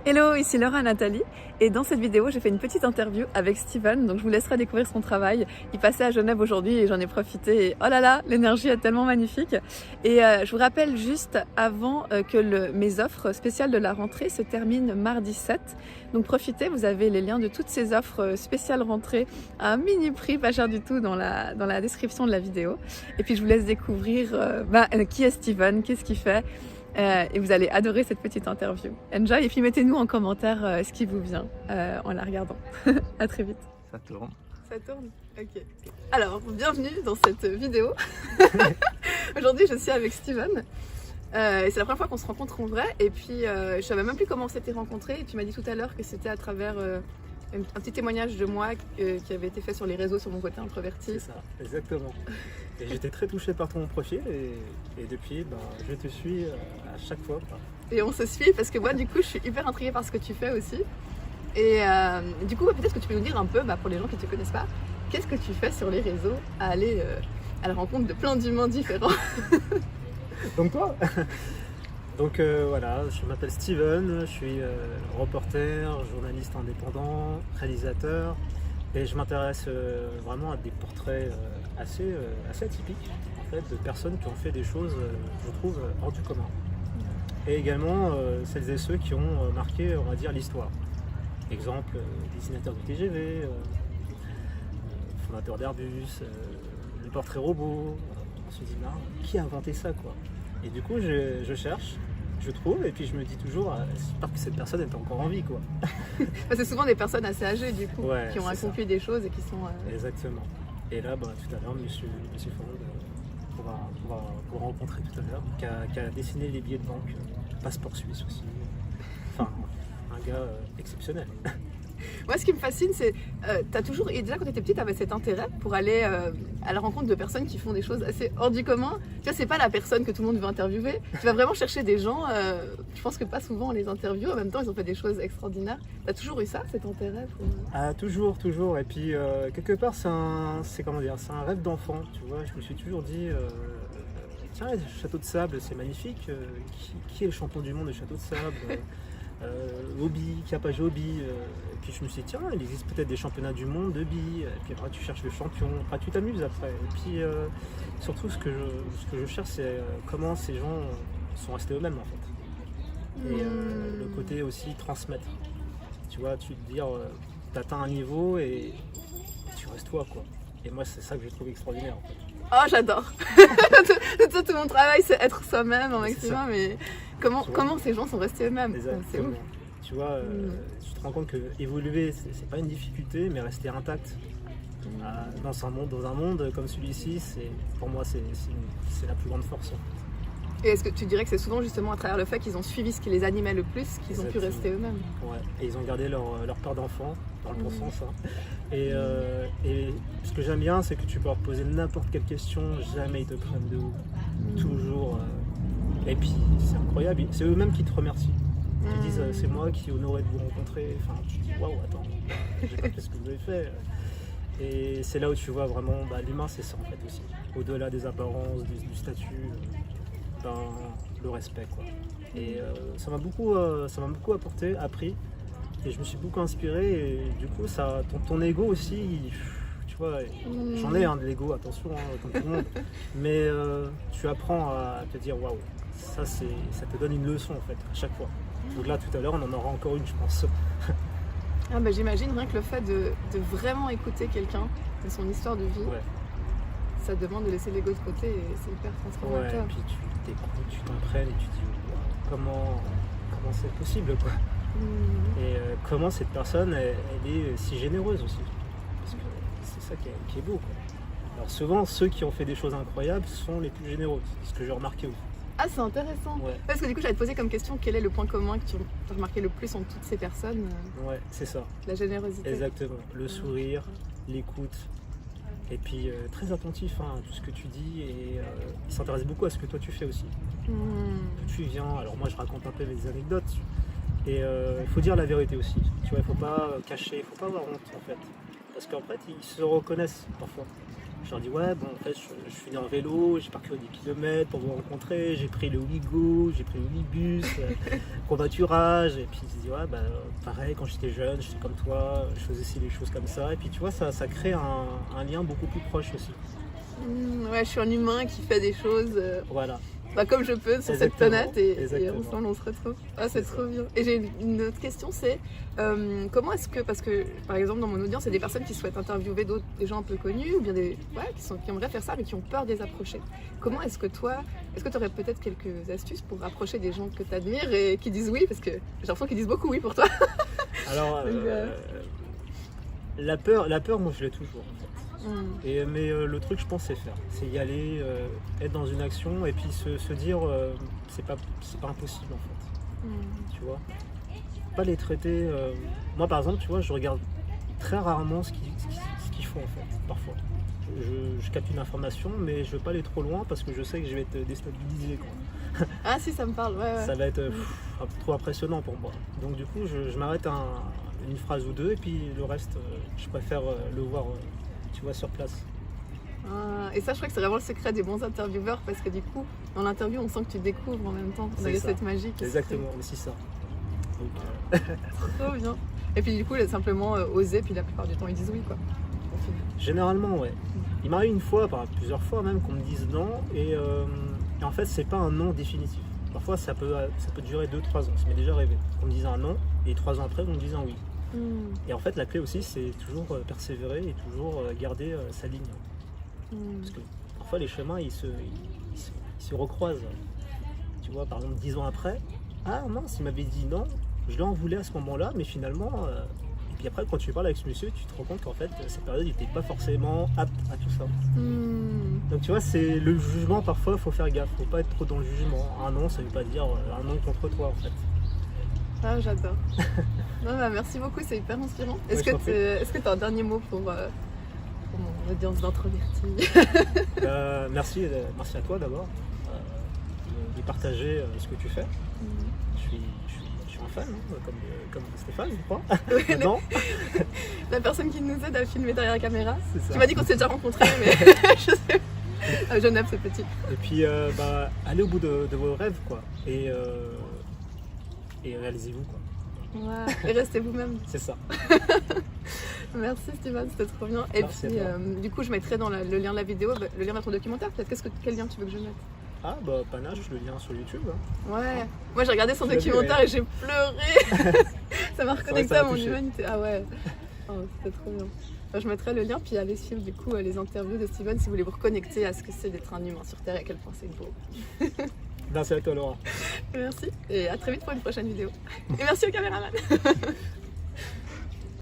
Hello, ici Laura Nathalie et dans cette vidéo j'ai fait une petite interview avec Steven, donc je vous laisserai découvrir son travail. Il passait à Genève aujourd'hui et j'en ai profité et oh là là, l'énergie est tellement magnifique. Et je vous rappelle juste avant que mes offres spéciales de la rentrée se terminent mardi 7. Donc profitez, vous avez les liens de toutes ces offres spéciales rentrée à un mini prix, pas cher du tout dans la description de la vidéo. Et puis je vous laisse découvrir qui est Steven, qu'est-ce qu'il fait. Et vous allez adorer cette petite interview. Enjoy et puis mettez-nous en commentaire ce qui vous vient en la regardant. À très vite. Ça tourne. Ça tourne? Ok. Alors, bienvenue dans cette vidéo. Aujourd'hui, je suis avec Steven. Et c'est la première fois qu'on se rencontre en vrai. Et puis, je savais même plus comment on s'était rencontrés. Et tu m'as dit tout à l'heure que c'était à travers un petit témoignage de moi qui avait été fait sur les réseaux sur mon côté introverti. C'est ça, exactement. Et j'étais très touché par ton profil et depuis, je te suis à chaque fois. Et on se suit parce que moi, du coup, je suis hyper intriguée par ce que tu fais aussi. Et du coup, peut-être que tu peux nous dire un peu, pour les gens qui ne te connaissent pas, qu'est-ce que tu fais sur les réseaux à aller à la rencontre de plein d'humains différents. Donc toi Donc voilà, je m'appelle Steven, je suis reporter, journaliste indépendant, réalisateur et je m'intéresse vraiment à des portraits assez atypiques en fait, de personnes qui ont fait des choses, je trouve, hors du commun. Et également celles et ceux qui ont marqué, on va dire, l'histoire. Exemple, dessinateur du TGV, fondateur d'Airbus, le portrait robot. On se dit, qui a inventé ça quoi? Et du coup, je cherche, je trouve, et puis je me dis toujours, j'espère que cette personne est encore en vie, quoi. C'est souvent des personnes assez âgées, du coup, ouais, qui ont accompli des choses et qui sont... Exactement. Et là, tout à l'heure, monsieur Fond, qu'on va rencontrer tout à l'heure, qui a dessiné les billets de banque, passeport suisse aussi. Enfin, un gars exceptionnel. Moi, ce qui me fascine, c'est t'as toujours, et déjà quand tu étais petite, tu avais cet intérêt pour aller à la rencontre de personnes qui font des choses assez hors du commun. Tu vois, c'est pas la personne que tout le monde veut interviewer. Tu vas vraiment chercher des gens, je pense que pas souvent on les interviewe, en même temps ils ont fait des choses extraordinaires. T'as toujours eu ça, cet intérêt pour... Ah, toujours. Et puis, quelque part, c'est un rêve d'enfant, tu vois. Je me suis toujours dit, tiens, le château de sable, c'est magnifique. Qui est le champion du monde des châteaux de sable Hobby, qui n'a pas joué au billes. Et puis je me suis dit, tiens, il existe peut-être des championnats du monde de billes. Et puis après, tu cherches le champion. Après, tu t'amuses après. Et puis, surtout, ce que je cherche, c'est comment ces gens sont restés eux-mêmes, en fait. Et le côté aussi transmettre. Tu vois, tu te dire, t'atteins un niveau et tu restes toi, quoi. Et moi, c'est ça que je trouve extraordinaire, en fait. Oh, j'adore. Tout mon travail, c'est être soi-même au maximum. Mais comment ces gens sont restés eux-mêmes? C'est ouf. Tu vois, tu te rends compte que évoluer, c'est pas une difficulté, mais rester intact dans un monde comme celui-ci, pour moi, c'est la plus grande force. Et est-ce que tu dirais que c'est souvent justement à travers le fait qu'ils ont suivi ce qui les animait le plus qu'ils ont pu rester eux-mêmes? Ouais, et ils ont gardé leur peur d'enfant, dans le bon sens. Hein. Et ce que j'aime bien, c'est que tu peux leur poser n'importe quelle question, jamais ils te prennent de haut. Toujours. Et puis, c'est incroyable, c'est eux-mêmes qui te remercient. Ils disent, c'est moi qui honorais de vous rencontrer. Enfin, tu te dis, waouh, attends, j'ai pas fait ce que vous avez fait. Et c'est là où tu vois vraiment, l'humain, c'est ça en fait aussi. Au-delà des apparences, du statut. Le respect quoi. Et ça m'a beaucoup appris et je me suis beaucoup inspiré et du coup ton ego aussi tu vois, j'en ai de l'ego, attention comme tout le monde, mais tu apprends à te dire waouh, ça te donne une leçon en fait à chaque fois. Donc là tout à l'heure on en aura encore une je pense. J'imagine rien que le fait de vraiment écouter quelqu'un de son histoire de vie. Ouais. Ça demande de laisser l'ego de côté et c'est hyper transformateur. Ouais, et puis tu t'écoutes, tu t'entraînes et tu te dis wow, comment c'est possible quoi. Et comment cette personne elle est si généreuse aussi. Parce que c'est ça qui est beau quoi. Alors souvent ceux qui ont fait des choses incroyables sont les plus généreux, c'est ce que j'ai remarqué aussi. Ah c'est intéressant. Ouais. Parce que du coup j'allais te poser comme question quel est le point commun que tu as remarqué le plus en toutes ces personnes. Ouais, c'est ça. La générosité. Exactement. Le sourire, l'écoute. Et puis très attentif à tout ce que tu dis et il s'intéresse beaucoup à ce que toi tu fais aussi. D'où tu viens, alors moi je raconte un peu mes anecdotes et il faut dire la vérité aussi. Tu vois, il faut pas cacher, il faut pas avoir honte en fait. Parce qu'en fait ils se reconnaissent parfois. Je leur dis ouais, bon, en fait, je suis venu en vélo, j'ai parcouru des kilomètres pour vous rencontrer, j'ai pris le Ouigo, j'ai pris le Ouibus, covoiturage, et puis ils disent ouais, bah, pareil, quand j'étais jeune, j'étais comme toi, je faisais aussi des choses comme ça, et puis tu vois, ça crée un lien beaucoup plus proche aussi. Ouais, je suis un humain qui fait des choses Voilà. comme je peux sur cette Exactement. planète et Exactement. ensemble on se retrouve. Ah, c'est trop bien. Et j'ai une autre question, c'est comment est-ce que, parce que par exemple dans mon audience, il y a des personnes qui souhaitent interviewer des gens un peu connus ou bien qui aimeraient faire ça mais qui ont peur de les approcher. Comment est-ce que toi, est-ce que tu aurais peut-être quelques astuces pour approcher des gens que tu admires et qui disent oui, parce que j'ai l'impression qu'ils disent beaucoup oui pour toi. Alors, la peur, moi je l'ai toujours en fait. Mais le truc, je pense, c'est faire. C'est y aller, être dans une action et puis se dire c'est pas impossible en fait. Tu vois. Pas les traiter. Moi par exemple, tu vois, je regarde très rarement ce qu'ils font en fait, parfois. Je capte une information, mais je veux pas aller trop loin parce que je sais que je vais être déstabilisé, quoi. Ah si, ça me parle, ouais. Ça va être trop impressionnant pour moi. Donc du coup, je m'arrête à une phrase ou deux et puis le reste, je préfère le voir. Tu vois, sur place. Et ça, je crois que c'est vraiment le secret des bons intervieweurs parce que du coup, dans l'interview, on sent que tu découvres en même temps. On a cette magie. Exactement, mais c'est ça. Donc, trop bien. Et puis du coup, simplement oser, puis la plupart du temps, ils disent oui, quoi. Généralement, ouais. Il m'arrive une fois, plusieurs fois même, qu'on me dise non, et en fait, c'est pas un non définitif. Parfois, ça peut durer 2-3 ans. Ça m'est déjà arrivé. On me dise un non, et 3 ans après, on me dise un oui. Et en fait, la clé aussi, c'est toujours persévérer et toujours garder sa ligne. Parce que parfois, les chemins, ils se recroisent. Tu vois, par exemple, 10 ans après, ah mince, il m'avait dit non, je l'en voulais à ce moment-là, mais finalement... Et puis après, quand tu parles avec ce monsieur, tu te rends compte qu'en fait, cette période, il n'était pas forcément apte à tout ça. Donc tu vois, c'est le jugement, parfois, il faut faire gaffe. Il ne faut pas être trop dans le jugement. Un non, ça ne veut pas dire un non contre toi, en fait. Ah, j'adore. Non, bah, merci beaucoup, c'est hyper inspirant. Est-ce que tu as un dernier mot pour mon audience d'introvertis? Merci à toi d'abord de partager ce que tu fais. Je suis un fan, hein, comme Stéphane, je crois. Non. La personne qui nous aide à filmer derrière la caméra. Tu m'as dit qu'on s'est déjà rencontrés, mais je sais. À Genève, c'est petit. Et puis, allez au bout de vos rêves, quoi. Et réalisez-vous, quoi. Ouais, et restez vous-même. C'est ça. Merci Steven, c'était trop bien. Et merci puis du coup je mettrai dans le lien de la vidéo, le lien de ton documentaire peut-être. Quel lien tu veux que je mette? Ah bah Panache, le lien sur YouTube. Hein. Ouais, moi j'ai regardé son documentaire et j'ai pleuré. Ça m'a reconnecté à mon humanité. Ah ouais, c'était trop bien. Je mettrai le lien, puis allez suivre du coup les interviews de Steven si vous voulez vous reconnecter à ce que c'est d'être un humain sur Terre et à quel point c'est beau. Merci à toi Laura. Merci et à très vite pour une prochaine vidéo. Et merci au caméraman.